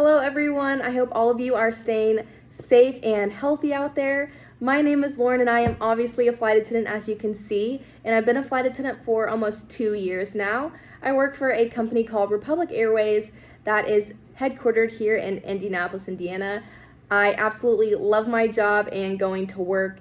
Hello everyone, I hope all of you are staying safe and healthy out there. My name is Lauren and I am obviously a flight attendant, as you can see, and I've been a flight attendant for almost 2 years now. I work for a company called Republic Airways that is headquartered here in Indianapolis, Indiana. I absolutely love my job and going to work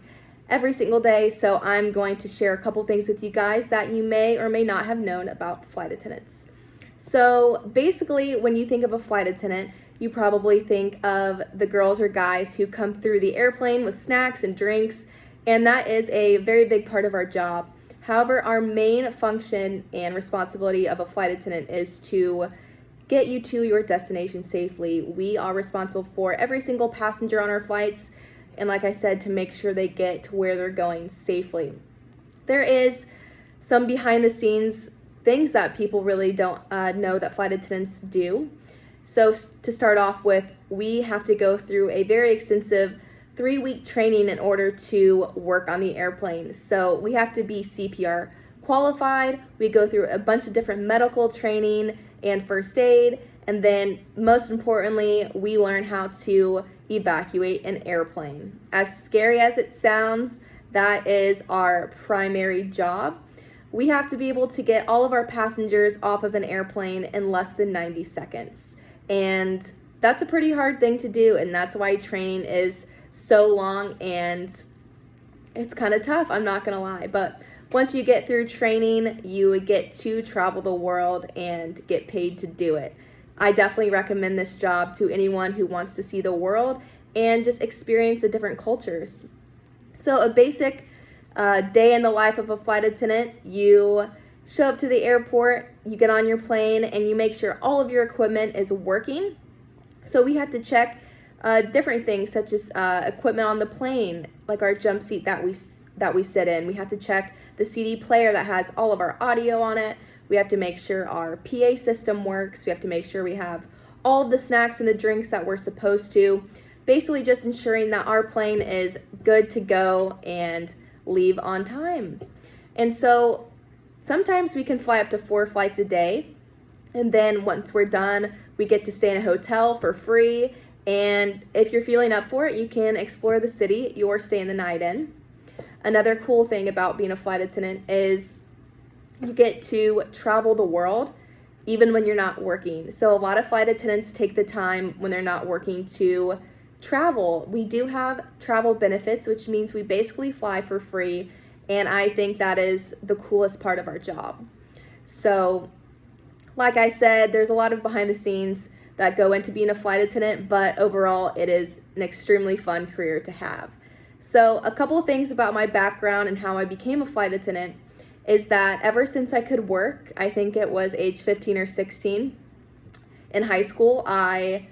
every single day, so I'm going to share a couple things with you guys that you may or may not have known about flight attendants. So basically, when you think of a flight attendant, you probably think of the girls or guys who come through the airplane with snacks and drinks, and that is a very big part of our job. However, our main function and responsibility of a flight attendant is to get you to your destination safely. We are responsible for every single passenger on our flights, and like I said, to make sure they get to where they're going safely. There is some behind the scenes things that people really don't know that flight attendants do. So to start off with, we have to go through a very extensive 3-week training in order to work on the airplane. So we have to be CPR qualified. We go through a bunch of different medical training and first aid. And then most importantly, we learn how to evacuate an airplane. As scary as it sounds, that is our primary job. We have to be able to get all of our passengers off of an airplane in less than 90 seconds. And that's a pretty hard thing to do, and that's why training is so long and it's kind of tough, I'm not gonna lie. But once you get through training, you get to travel the world and get paid to do it. I definitely recommend this job to anyone who wants to see the world and just experience the different cultures. So a basic day in the life of a flight attendant: you show up to the airport, you get on your plane, and you make sure all of your equipment is working. So we have to check different things such as equipment on the plane, like our jump seat that we sit in. We have to check the CD player that has all of our audio on it. We have to make sure our PA system works. We have to make sure we have all of the snacks and the drinks that we're supposed to. Basically just ensuring that our plane is good to go and leave on time. And so sometimes we can fly up to 4 flights a day, and then once we're done, we get to stay in a hotel for free. And if you're feeling up for it, you can explore the city you're staying the night in. Another cool thing about being a flight attendant is you get to travel the world even when you're not working. So a lot of flight attendants take the time when they're not working to travel. We do have travel benefits, which means we basically fly for free, and I think that is the coolest part of our job. So like I said, there's a lot of behind the scenes that go into being a flight attendant, but overall it is an extremely fun career to have. So a couple of things about my background and how I became a flight attendant is that ever since I could work, I think it was age 15 or 16, in high school, I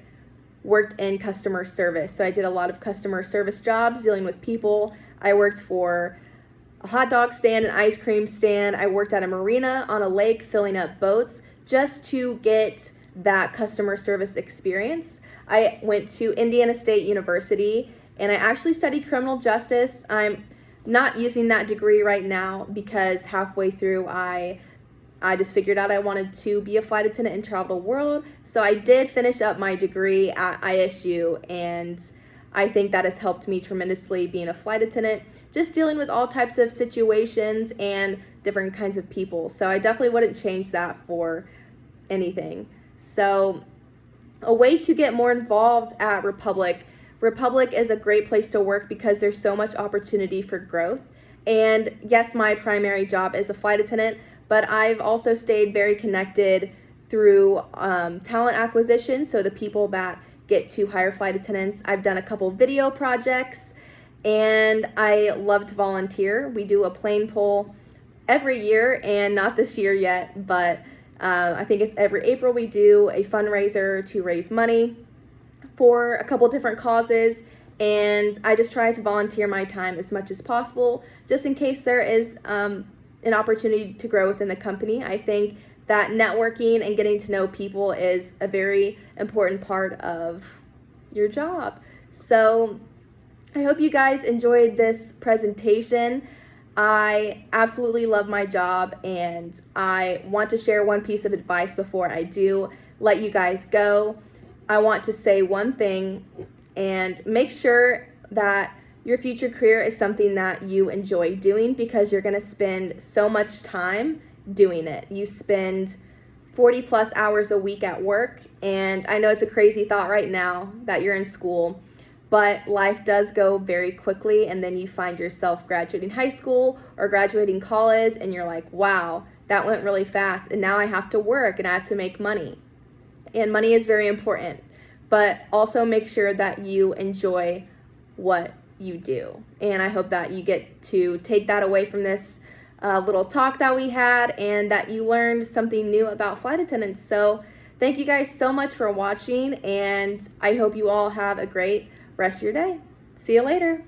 worked in customer service. So I did a lot of customer service jobs dealing with people. I worked for a hot dog stand, an ice cream stand. I worked at a marina on a lake filling up boats just to get that customer service experience. I went to Indiana State University and I actually studied criminal justice. I'm not using that degree right now because halfway through I just figured out I wanted to be a flight attendant and travel the world. So I did finish up my degree at ISU, and I think that has helped me tremendously being a flight attendant, just dealing with all types of situations and different kinds of people. So I definitely wouldn't change that for anything. So a way to get more involved at Republic is a great place to work because there's so much opportunity for growth. And yes, my primary job is a flight attendant, but I've also stayed very connected through talent acquisition. So the people that get to hire flight attendants. I've done a couple video projects, and I love to volunteer. We do a plane pull every year, and not this year yet, but I think it's every April we do a fundraiser to raise money for a couple different causes. And I just try to volunteer my time as much as possible, just in case there is an opportunity to grow within the company. I think that networking and getting to know people is a very important part of your job. So I hope you guys enjoyed this presentation. I absolutely love my job, and I want to share one piece of advice before I do let you guys go. I want to say one thing and make sure that your future career is something that you enjoy doing, because you're going to spend so much time doing it. You spend 40 plus hours a week at work, and I know it's a crazy thought right now that you're in school, but life does go very quickly, and then you find yourself graduating high school or graduating college, and you're like, wow, that went really fast, and now I have to work and I have to make money. And money is very important, but also make sure that you enjoy what you do. And I hope that you get to take that away from this little talk that we had, and that you learned something new about flight attendants. So thank you guys so much for watching, and I hope you all have a great rest of your day. See you later.